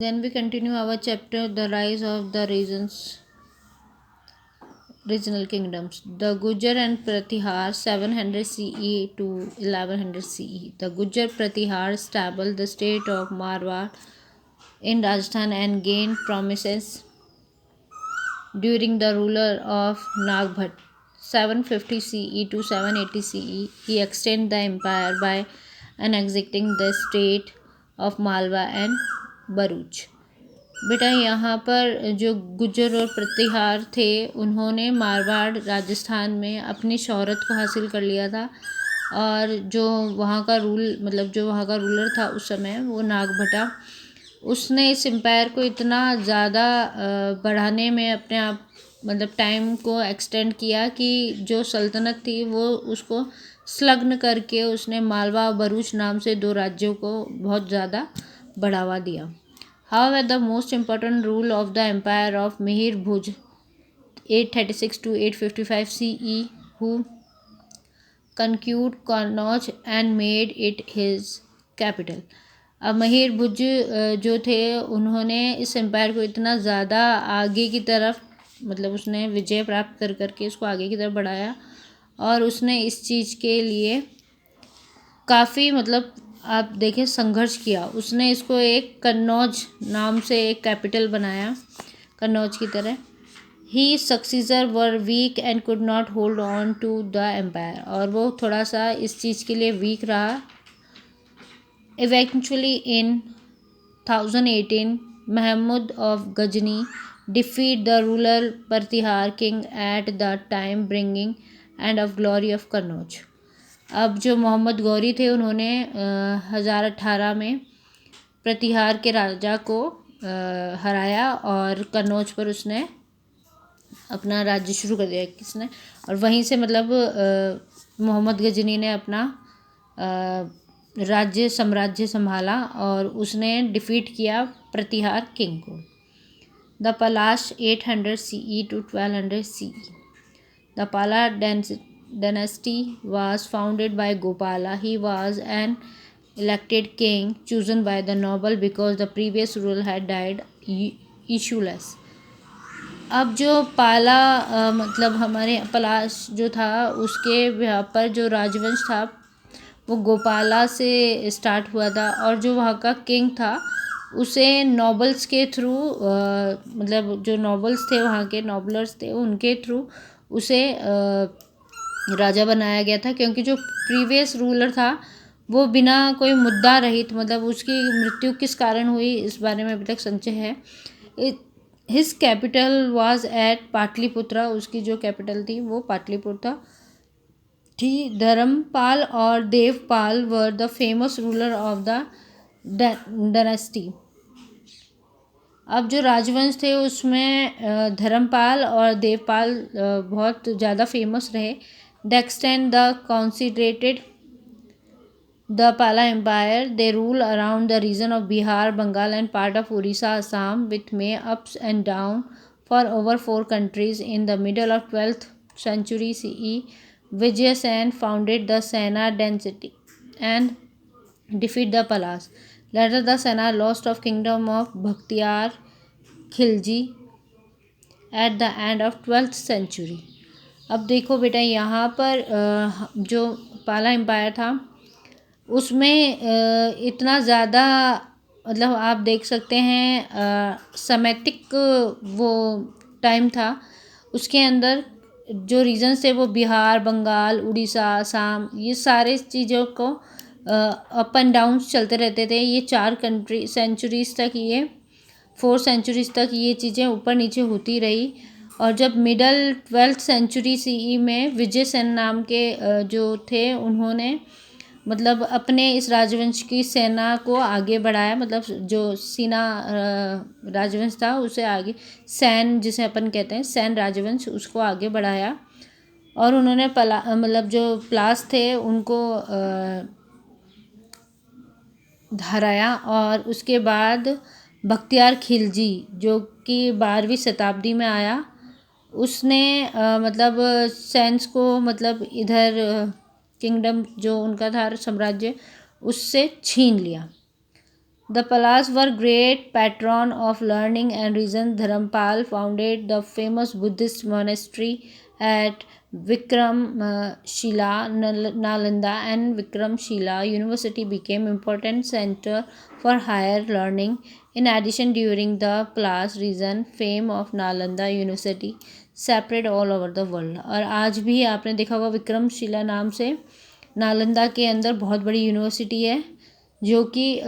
Then we continue our chapter, the rise of the regional kingdoms. The Gujar and Pratihar 700 CE to 1100 CE. The Gujar Pratihar established the state of Marwar in Rajasthan and gained prominence during the ruler of Nagbhat 750 CE to 780 CE. He extended the empire by annexing the state of Malwa and Bharuch. बेटा यहाँ पर जो गुज्जर और प्रतिहार थे उन्होंने मारवाड़ राजस्थान में अपनी शोहरत को हासिल कर लिया था। और जो वहाँ का रूलर था उस समय वो नागभटा, उसने इस एम्पायर को इतना ज़्यादा बढ़ाने में अपने आप टाइम को एक्सटेंड किया कि जो सल्तनत थी वो उसको संलग्न करके उसने मालवा और भरूच नाम से दो राज्यों को बहुत ज़्यादा बढ़ावा दिया। However, the most important rule of the empire of Mihir Bhuj 836 to 855 CE, who conquered Kannauj and made it his capital. अब महिर भुज जो थे उन्होंने इस एम्पायर को इतना ज़्यादा आगे की तरफ उसने विजय प्राप्त कर करके इसको आगे की तरफ बढ़ाया और उसने इस चीज़ के लिए काफ़ी आप देखें संघर्ष किया। उसने इसको एक कन्नौज नाम से एक कैपिटल बनाया कन्नौज की तरह। He successor were weak and could not hold on to the empire, और वो थोड़ा सा इस चीज़ के लिए वीक रहा। Eventually in 1018 Mahmud of Ghazni defeat the ruler Pratihara king at the time bringing end of glory of Kannauj. अब जो मोहम्मद गौरी थे उन्होंने 1018 में प्रतिहार के राजा को हराया और कन्नौज पर उसने अपना राज्य शुरू कर दिया किसने, और वहीं से मोहम्मद गजनी ने अपना साम्राज्य संभाला और उसने डिफीट किया प्रतिहार किंग को। The Palash 800 CE to 1200 CE. The Pala dynasty was founded by Gopala. He was an elected king chosen by the noble because the previous ruler had died issueless. अब जो पाला हमारे पलाश जो था उसके यहाँ पर जो राजवंश था वो गोपाला से स्टार्ट हुआ था, और जो वहाँ का किंग था उसे नॉबल्स के थ्रू जो नॉबल्स थे वहाँ के नॉबलर्स थे उनके थ्रू उसे राजा बनाया गया था, क्योंकि जो प्रीवियस रूलर था वो बिना कोई मुद्दा रहित उसकी मृत्यु किस कारण हुई इस बारे में अभी तक संशय है। His capital was at Pataliputra, उसकी जो कैपिटल थी वो पाटलिपुत्रा थी। धर्मपाल और Devpal were the famous ruler of the dynasty. अब जो राजवंश थे उसमें धर्मपाल और देवपाल बहुत ज़्यादा फेमस रहे। The extend the consolidated the Pala empire, they rule around the region of Bihar, Bengal and part of Orissa, Assam, with may ups and down for over 4 countries. In the middle of 12th century CE, Vijayasen founded the Sena dynasty and defeated the Palas. Later the Sena lost of kingdom of Bhaktiyar Khilji at the end of 12th century. अब देखो बेटा यहाँ पर जो पाला empire था उसमें इतना ज़्यादा आप देख सकते हैं समेटिक वो टाइम था। उसके अंदर जो रीजन्स थे वो बिहार, बंगाल, उड़ीसा, असम, ये सारे चीज़ों को अप एंड डाउन चलते रहते थे। ये 4 सेंचुरीज तक, ये 4 सेंचुरीज तक ये चीज़ें ऊपर नीचे होती रही। और जब मिडल 12th century CE में विजय सेन नाम के जो थे उन्होंने अपने इस राजवंश की सेना को आगे बढ़ाया। जो सीना राजवंश था उसे आगे सैन जिसे अपन कहते हैं सैन राजवंश उसको आगे बढ़ाया, और उन्होंने जो प्लास थे उनको हराया। और उसके बाद बख्तियार खिलजी जो कि 12वीं शताब्दी में आया उसने सैन्स को इधर किंगडम जो उनका था साम्राज्य उससे छीन लिया। The Palas were great patron of learning and reason. Dharampal founded the famous Buddhist monastery at Vikramshila, Nalanda, and Vikramshila University became important center for higher learning. In addition, during the Palas region, fame of Nalanda University separate all over the world. और आज भी आपने देखा होगा विक्रमशिला नाम से नालंदा के अंदर बहुत बड़ी यूनिवर्सिटी है जो कि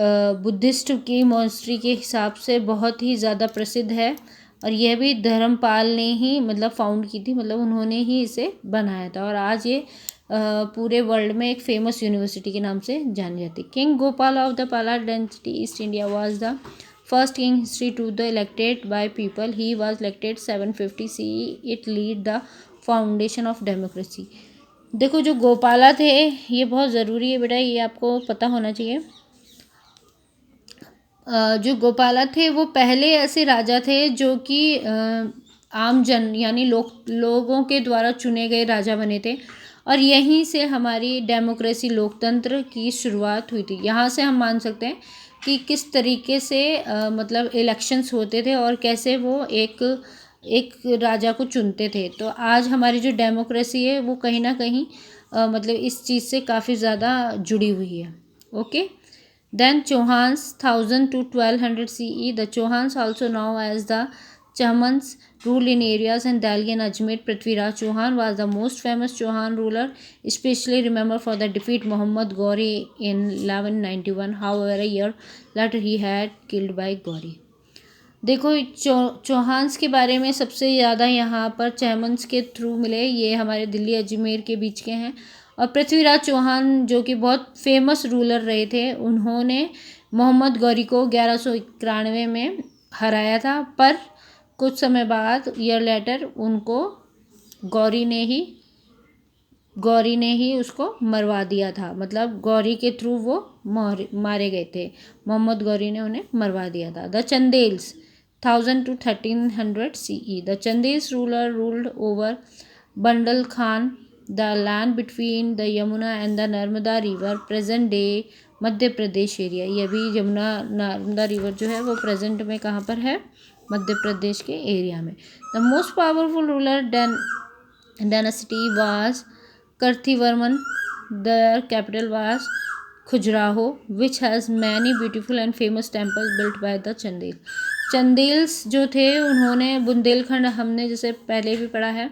बुद्धिस्ट की मॉन्स्ट्री के हिसाब से बहुत ही ज़्यादा प्रसिद्ध है। और यह भी धर्मपाल ने ही मतलब फाउंड की थी, मतलब उन्होंने ही इसे बनाया था। और आज ये पूरे वर्ल्ड में एक फेमस यूनिवर्सिटी के नाम से जानी जाती है। किंग गोपाल ऑफ द पाला dynasty east India was the first king history to the elected by people. He was elected 750 CE. It lead the foundation of democracy. देखो जो गोपाला थे ये बहुत ज़रूरी है बेटा, ये आपको पता होना चाहिए। जो गोपाला थे वो पहले ऐसे राजा थे जो कि आम जन यानी लोगों के द्वारा चुने गए राजा बने थे। और यहीं से हमारी डेमोक्रेसी लोकतंत्र की शुरुआत हुई थी। यहाँ से हम मान सकते हैं कि किस तरीके से मतलब इलेक्शंस होते थे और कैसे वो एक राजा को चुनते थे। तो आज हमारी जो डेमोक्रेसी है वो कहीं ना कहीं मतलब इस चीज़ से काफ़ी ज़्यादा जुड़ी हुई है। Okay, then Chauhans 1000 to 1200 CE. The Chauhans, also known as the Chahmans, ruled in areas in Delhi and Ajmer. Prithviraj Chauhan was the most famous Chauhan ruler, especially remembered for the defeat Muhammad Ghori in 1191. However, a year later he had killed by Ghori. देखो चौहान्स के बारे में सबसे ज़्यादा यहाँ पर चहमन्स के through मिले, ये हमारे दिल्ली अजमेर के बीच के हैं। और पृथ्वीराज चौहान जो कि बहुत फेमस रूलर रहे थे, उन्होंने मोहम्मद गौरी को 1191 में हराया था। पर कुछ समय बाद ईयर लेटर उनको गौरी ने ही उसको मरवा दिया था। मतलब गौरी के थ्रू वो मारे गए थे, मोहम्मद गौरी ने उन्हें मरवा दिया था। The Chandels 1000 to 1300 CE. The Chandels ruler ruled over Bandal-Khan, the land between the Yamuna and the Narmada river, present day Madhya Pradesh area. ये भी यमुना नर्मदा रिवर जो है वो प्रेजेंट में कहाँ पर है, मध्य प्रदेश के एरिया में। The most powerful ruler dynasty was Kirtivarman. The capital was Khajuraho which has many beautiful and famous temples built by the Chandel. Chandels जो थे उन्होंने बुंदेलखंड, हमने जैसे पहले भी पढ़ा है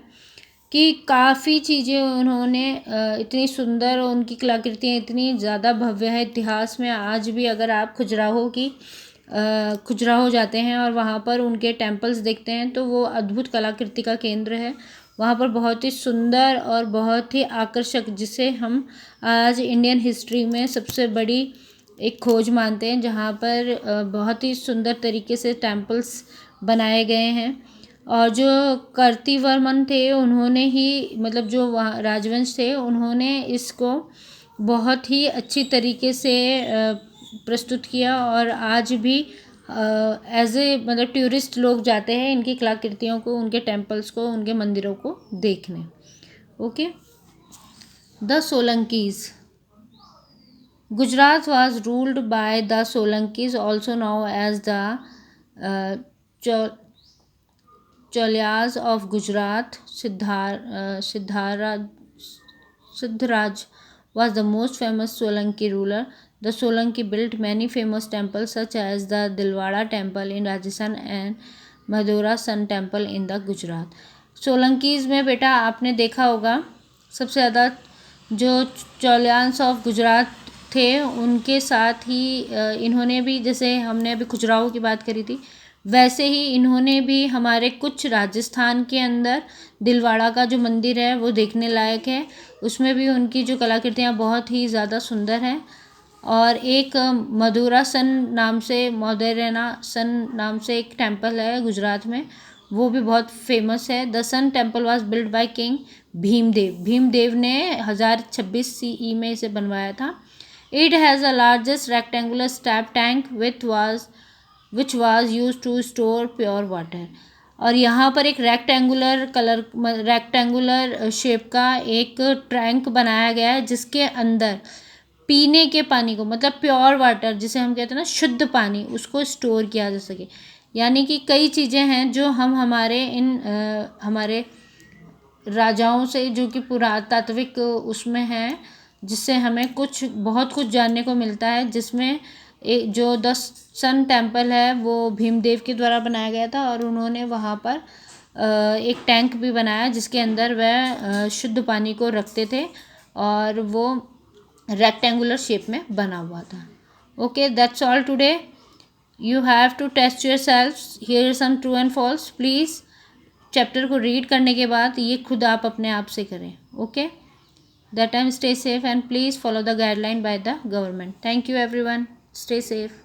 कि काफ़ी चीज़ें उन्होंने इतनी सुंदर, उनकी कलाकृतियाँ इतनी ज़्यादा भव्य है। इतिहास में आज भी अगर आप खजुराहो जाते हैं और वहाँ पर उनके टेम्पल्स देखते हैं तो वो अद्भुत कलाकृति का केंद्र है। वहाँ पर बहुत ही सुंदर और बहुत ही आकर्षक, जिसे हम आज इंडियन हिस्ट्री में सबसे बड़ी एक खोज मानते हैं, जहाँ पर बहुत ही सुंदर तरीके से टेम्पल्स बनाए गए हैं। और जो कर्तिवर्मन थे उन्होंने ही मतलब जो वहाँ राजवंश थे उन्होंने इसको बहुत ही अच्छी तरीके से प्रस्तुत किया। और आज भी एज ए मतलब टूरिस्ट लोग जाते हैं इनकी कलाकृतियों को, उनके टेम्पल्स को, उनके मंदिरों को देखने। Okay, the Solankis. Gujarat was ruled by the Solankis, also known as the Cholyas of Gujarat. Siddharaj was the most famous Solanki ruler. The Solanki built many famous temples such as the Dilwara temple in Rajasthan and Madura Sun temple in the Gujarat. सोलंकीज़ में बेटा आपने देखा होगा सबसे ज़्यादा जो चौलियान्स of Gujarat थे उनके साथ ही इन्होंने भी, जैसे हमने अभी खजुराहो की बात करी थी, वैसे ही इन्होंने भी हमारे कुछ राजस्थान के अंदर दिलवाड़ा का जो मंदिर है वो देखने लायक है। उसमें भी उनकी जो कलाकृतियाँ बहुत ही ज़्यादा सुंदर हैं। और एक मदुरा सन नाम से एक टेम्पल है गुजरात में, वो भी बहुत फेमस है। The sun temple was build by king Bhimdev ने 1026 CE में इसे बनवाया था। It has a largest rectangular step tank which was use to store pure water. और यहाँ पर एक रेक्टेंगुलर शेप का एक टैंक बनाया गया है जिसके अंदर पीने के पानी को, मतलब प्योर वाटर जिसे हम कहते हैं ना शुद्ध पानी, उसको स्टोर किया जा सके। यानी कि कई चीज़ें हैं जो हम हमारे राजाओं से, जो कि पुरातात्विक उसमें हैं, जिससे हमें बहुत कुछ जानने को मिलता है। जिसमें जो द सन टेम्पल है वो भीमदेव के द्वारा बनाया गया था, और उन्होंने वहाँ पर एक टैंक भी बनाया जिसके अंदर वह शुद्ध पानी को रखते थे, और वो रेक्टेंगुलर शेप में बना हुआ था। Okay, that's all today. You have to test yourself, here some true and false. Please chapter को रीड करने के बाद ये खुद आप अपने आप से करें। Okay, that time stay safe and please follow the guideline by the government. Thank you everyone, stay safe.